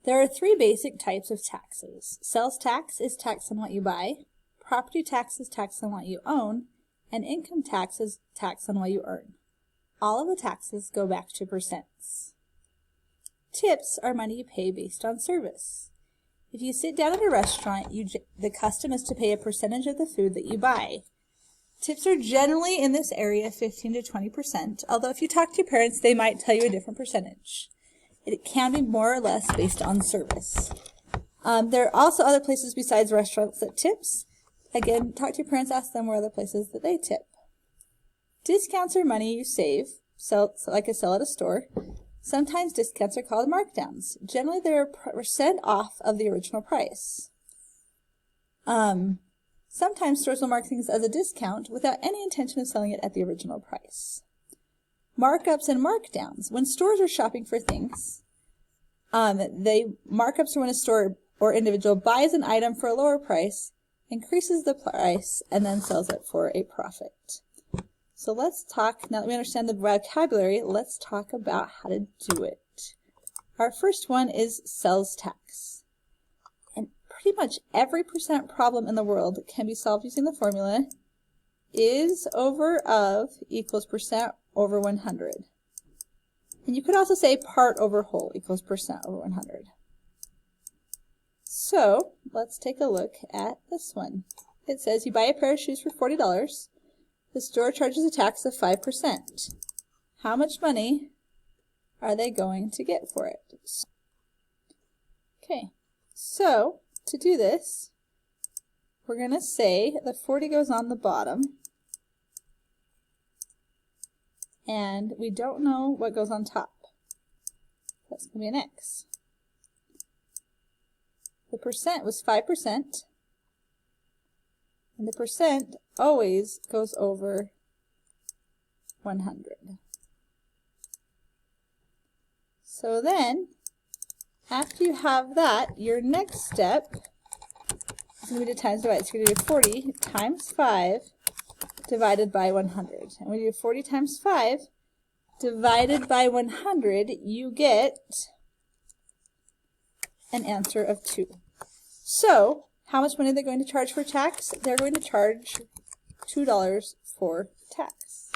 There are three basic types of taxes. Sales tax is tax on what you buy, property tax is tax on what you own, and income tax is tax on what you earn. All of the taxes go back to percents. Tips are money you pay based on service. If you sit down at a restaurant, the custom is to pay a percentage of the food that you buy. Tips are generally in this area 15 to 20%, although if you talk to your parents, they might tell you a different percentage. It can be more or less based on service. There are also other places besides restaurants that tips. Again, talk to your parents, ask them where other places that they tip. Discounts are money you save, like a sell at a store. Sometimes discounts are called markdowns. Generally, they're a percent off of the original price. Sometimes stores will mark things as a discount without any intention of selling it at the original price. Markups and markdowns. When stores are shopping for things, markups are when a store or individual buys an item for a lower price, increases the price, and then sells it for a profit. So let's talk, now that we understand the vocabulary, let's talk about how to do it. Our first one is sales tax. And pretty much every percent problem in the world can be solved using the formula is over of equals percent over 100. And you could also say part over whole equals percent over 100. So let's take a look at this one. It says you buy a pair of shoes for $40. The store charges a tax of 5%. How much money are they going to get for it? Okay, so to do this, we're going to say the 40 goes on the bottom, and we don't know what goes on top. That's going to be an X. The percent was 5%. And the percent always goes over 100. So then, after you have that, your next step is going to be to times divide. So you're going to do 40 times 5 divided by 100. And when you do 40 times 5 divided by 100, you get an answer of 2. So, how much money are they going to charge for tax? They're going to charge $2 for tax.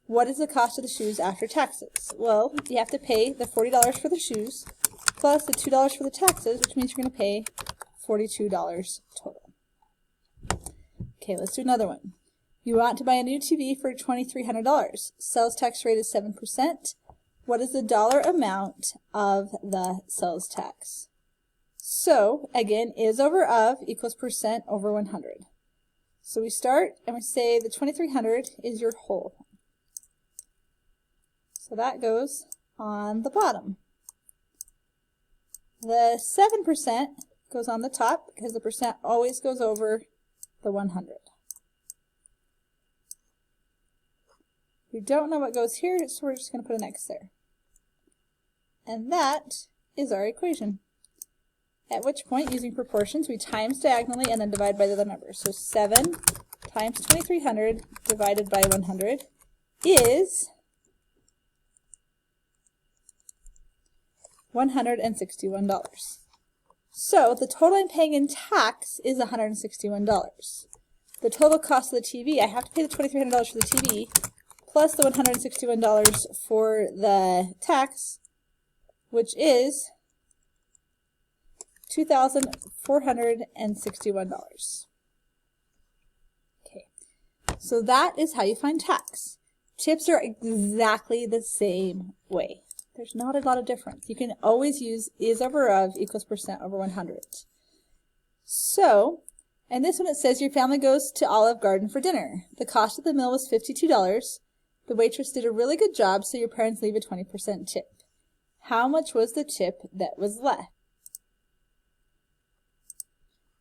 What is the cost of the shoes after taxes? Well, you have to pay the $40 for the shoes plus the $2 for the taxes, which means you're going to pay $42 total. Okay, let's do another one. You want to buy a new TV for $2,300. Sales tax rate is 7%. What is the dollar amount of the sales tax? So, again, is over of equals percent over 100. So we start and we say the 2,300 is your whole. So that goes on the bottom. The 7% goes on the top because the percent always goes over the 100. We don't know what goes here, so we're just going to put an X there. And that is our equation. At which point, using proportions, we times diagonally and then divide by the other number. So 7 times 2,300 divided by 100 is $161. So the total I'm paying in tax is $161. The total cost of the TV, I have to pay the $2,300 for the TV, plus the $161 for the tax, which is $2,461. Okay, so that is how you find tax. Tips are exactly the same way. There's not a lot of difference. You can always use is over of equals percent over 100. So, and this one it says your family goes to Olive Garden for dinner. The cost of the meal was $52. The waitress did a really good job, so your parents leave a 20% tip. How much was the tip that was left?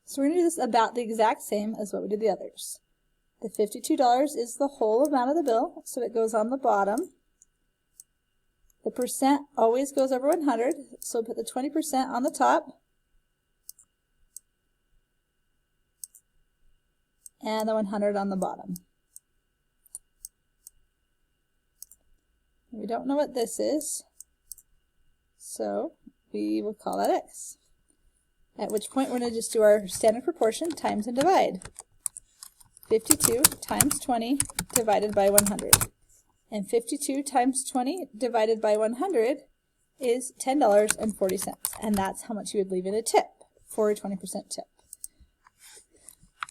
So we're going to do this about the exact same as what we did the others. The $52 is the whole amount of the bill, so it goes on the bottom. The percent always goes over 100, so we'll put the 20% on the top. And the 100 on the bottom. We don't know what this is, so we will call that x. At which point we're going to just do our standard proportion, times and divide. 52 times 20 divided by 100. And 52 times 20 divided by 100 is $10.40. And that's how much you would leave in a tip for a 20% tip.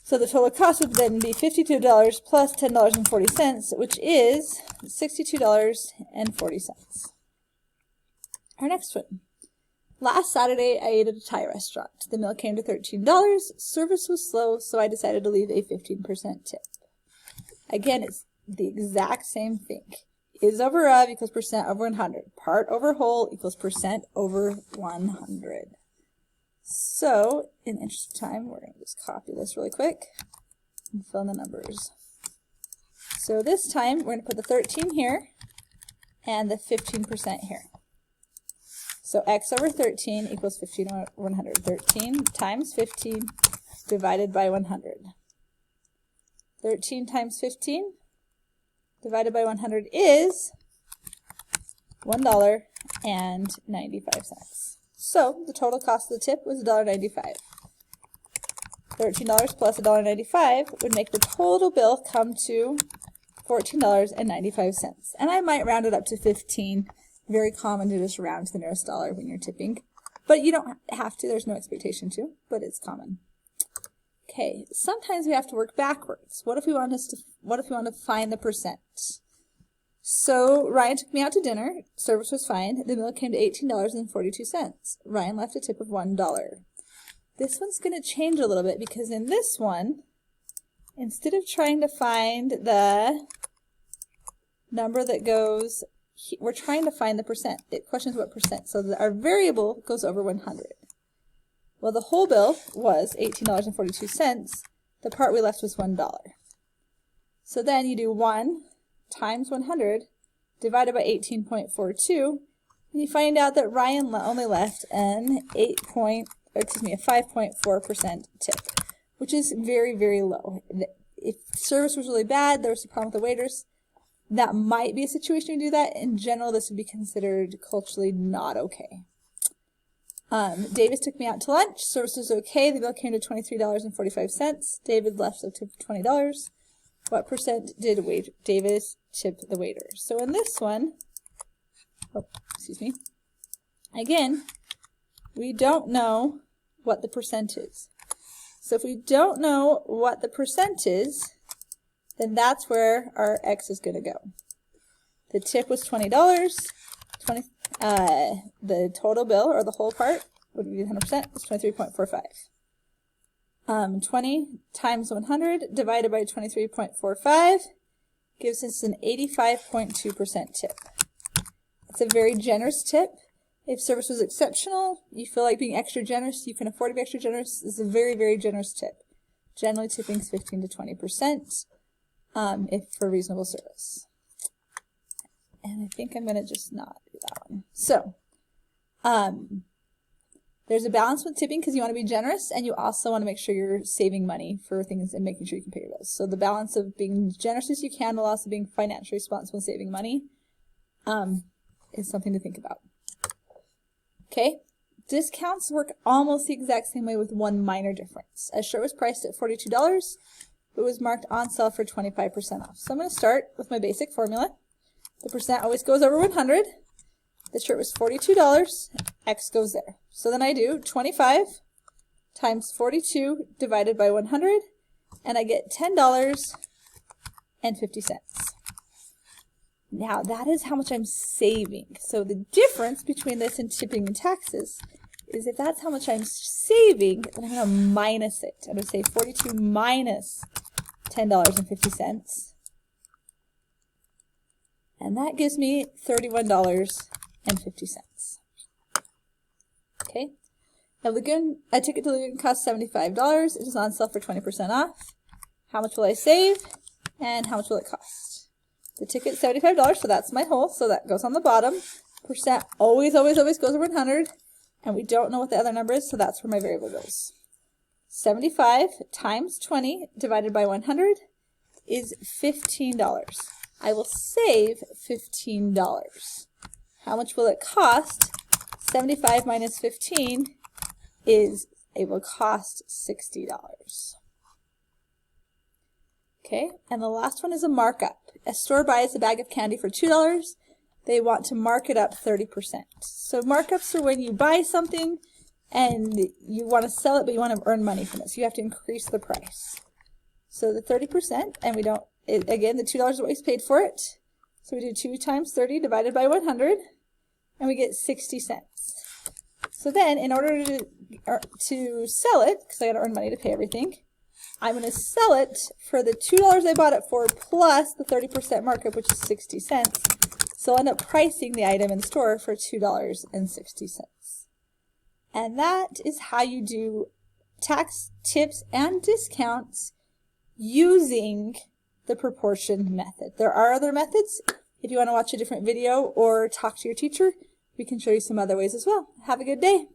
So the total cost would then be $52 plus $10.40, which is $62.40. Our next one. Last Saturday, I ate at a Thai restaurant. The meal came to $13. Service was slow, so I decided to leave a 15% tip. Again, it's the exact same thing. Is over of equals percent over 100. Part over whole equals percent over 100. So, in the interest of time, we're going to just copy this really quick and fill in the numbers. So this time, we're going to put the 13 here and the 15% here. So x over 13 equals 15 over 100. 13 times 15 divided by 100. 13 times 15 divided by 100 is $1.95. So the total cost of the tip was $1.95. $13 plus $1.95 would make the total bill come to $14.95. And I might round it up to 15. Very common to just round to the nearest dollar when you're tipping. But you don't have to, there's no expectation to, but it's common. Okay, sometimes we have to work backwards. What if we want to find the percent? So Ryan took me out to dinner. Service was fine. The bill came to $18.42. Ryan left a tip of $1. This one's going to change a little bit because in this one, instead of trying to find the number that goes, we're trying to find the percent. It questions what percent. So our variable goes over 100. Well, the whole bill was $18.42. The part we left was $1. So then you do 1 times 100 divided by 18.42, and you find out that Ryan only left an 5.4% tip, which is very, very low. If service was really bad, there was a problem with the waiters, that might be a situation to do that. In general, this would be considered culturally not okay. Davis took me out to lunch. Service was okay. The bill came to $23.45. David left a tip of $20. What percent did Davis tip the waiter? So in this one, again, we don't know what the percent is. So if we don't know what the percent is, then that's where our x is going to go. The tip was $20. The total bill, or the whole part, would be 100%, is 23.45. 20 times 100 divided by 23.45 gives us an 85.2% tip. It's a very generous tip. If service was exceptional, you feel like being extra generous, you can afford to be extra generous, this is a very, very generous tip. Generally, tipping is 15 to 20% if for reasonable service. And I think I'm going to just not do that one. So, there's a balance with tipping because you want to be generous, and you also want to make sure you're saving money for things and making sure you can pay your bills. So the balance of being generous as you can while also being financially responsible and saving money is something to think about. Okay, discounts work almost the exact same way with one minor difference. A shirt was priced at $42, but was marked on sale for 25% off. So I'm going to start with my basic formula. The percent always goes over 100. The shirt was $42, X goes there. So then I do 25 times 42 divided by 100, and I get $10.50. Now that is how much I'm saving. So the difference between this and tipping and taxes is if that's how much I'm saving, then I'm going to minus it. I'm going to say 42 minus $10.50. And that gives me $31.50. Okay. Now Lagoon, a ticket to Lagoon costs $75. It is on sale for 20% off. How much will I save? And how much will it cost? The ticket's $75, so that's my whole, so that goes on the bottom. Percent always, always, always goes over 100. And we don't know what the other number is, so that's where my variable goes. 75 times 20 divided by 100 is $15. I will save $15. How much will it cost? 75 minus 15 is, it will cost $60. Okay, and the last one is a markup. A store buys a bag of candy for $2. They want to mark it up 30%. So markups are when you buy something and you want to sell it, but you want to earn money from it. So you have to increase the price. So the 30%, and we don't, again, the $2 is what we paid for it. So we do 2 times 30 divided by 100, and we get 60 cents. So then, in order to sell it, because I got to earn money to pay everything, I'm going to sell it for the $2 I bought it for plus the 30% markup, which is 60 cents. So I'll end up pricing the item in the store for $2.60. And that is how you do tax, tips, and discounts using the proportion method. There are other methods. If you want to watch a different video or talk to your teacher, we can show you some other ways as well. Have a good day.